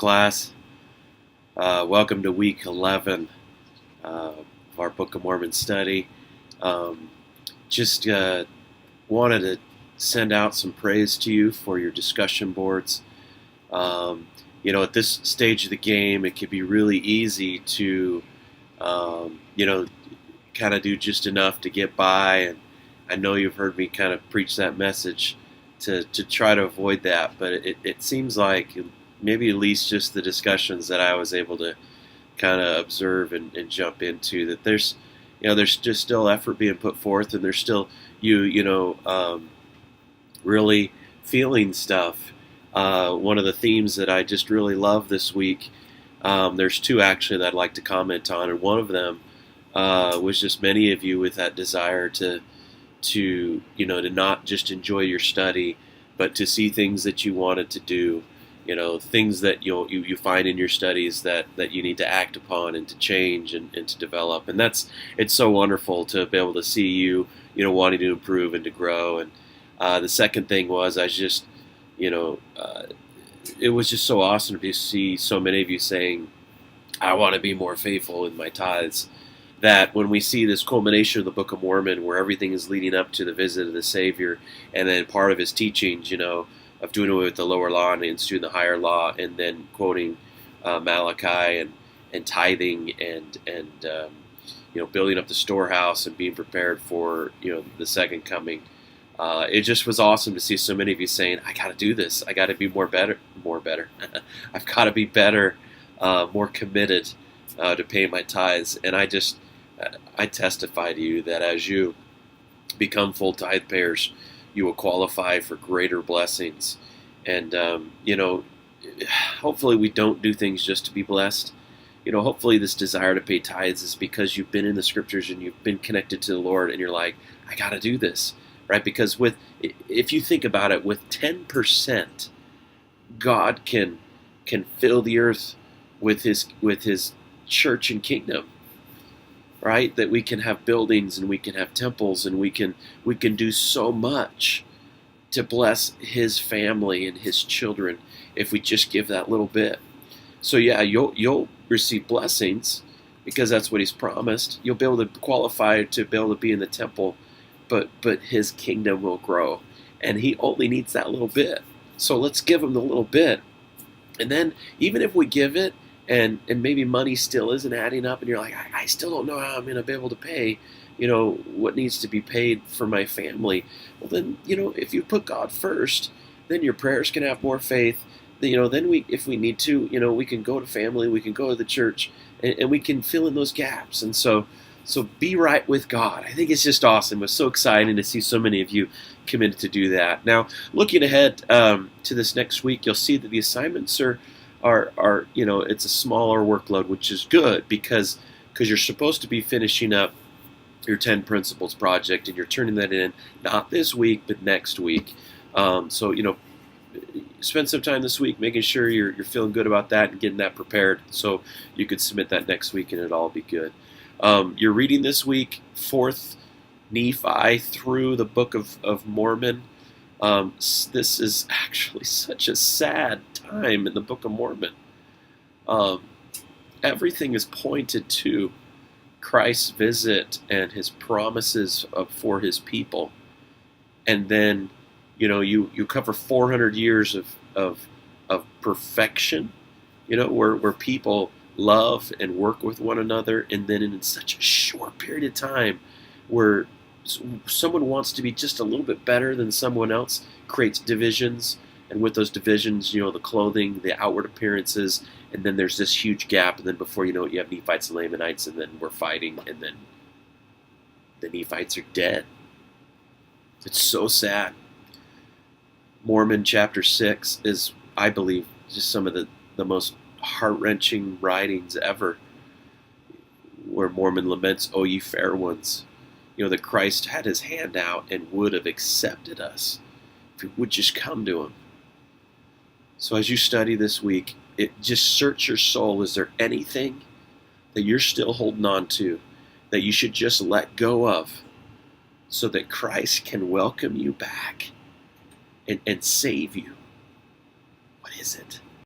class. Welcome to week 11 of our Book of Mormon study. Um, just wanted to send out some praise to you for your discussion boards. At this stage of the game, it can be really easy to, kind of do just enough to get by. And I know you've heard me kind of preach that message to try to avoid that, but it seems like maybe at least just the discussions that I was able to kind of observe and jump into, that there's just still effort being put forth, and there's still really feeling stuff. One of the themes that I just really love this week, there's two actually that I'd like to comment on, and one of them was just many of you with that desire to not just enjoy your study, but to see things that you wanted to do, things that you find in your studies that you need to act upon and to change and to develop. And it's so wonderful to be able to see you, wanting to improve and to grow. And the second thing was, it was just so awesome to see so many of you saying, I want to be more faithful in my tithes. That when we see this culmination of the Book of Mormon, where everything is leading up to the visit of the Savior, and then part of his teachings, of doing away with the lower law and instituting the higher law, and then quoting Malachi and tithing and building up the storehouse and being prepared for the second coming. It just was awesome to see so many of you saying, I got to do this. I got to be more better. I've got to be better, more committed to pay my tithes. And I testify to you that as you become full tithe payers, you will qualify for greater blessings. And, hopefully we don't do things just to be blessed. Hopefully this desire to pay tithes is because you've been in the scriptures and you've been connected to the Lord, and you're like, I got to do this, right? Because if you think about it, with 10%, God can fill the earth with his church and kingdom, right? That we can have buildings and we can have temples, and we can do so much to bless his family and his children if we just give that little bit. So yeah, you'll receive blessings because that's what he's promised. You'll be able to qualify to be able to be in the temple, but his kingdom will grow, and he only needs that little bit. So let's give him the little bit. And then even if we give it, and maybe money still isn't adding up, and you're like, I still don't know how I'm going to be able to pay, what needs to be paid for my family. Well, then, if you put God first, then your prayers can have more faith. Then if we need to, we can go to family, we can go to the church, and we can fill in those gaps. And so be right with God. I think it's just awesome. It was so exciting to see so many of you committed to do that. Now, looking ahead to this next week, you'll see that the assignments are it's a smaller workload, which is good because you're supposed to be finishing up your 10 principles project, and you're turning that in not this week but next week. Spend some time this week making sure you're feeling good about that and getting that prepared so you could submit that next week and it'll all be good. You're reading this week 4th Nephi through the Book of Mormon. This is actually such a sad time in the Book of Mormon. Everything is pointed to Christ's visit and his promises for his people. And then, you cover 400 years of perfection, where people love and work with one another. And then in such a short period of time where someone wants to be just a little bit better than someone else, creates divisions, and with those divisions, the clothing, the outward appearances, and then there's this huge gap, and then before you know it, you have Nephites and Lamanites, and then we're fighting, and then the Nephites are dead. It's so sad. Mormon chapter 6 is, I believe, just some of the most heart-wrenching writings ever, where Mormon laments, O ye fair ones, that Christ had his hand out and would have accepted us if we would just come to him. So as you study this week, just search your soul. Is there anything that you're still holding on to that you should just let go of so that Christ can welcome you back and save you? What is it?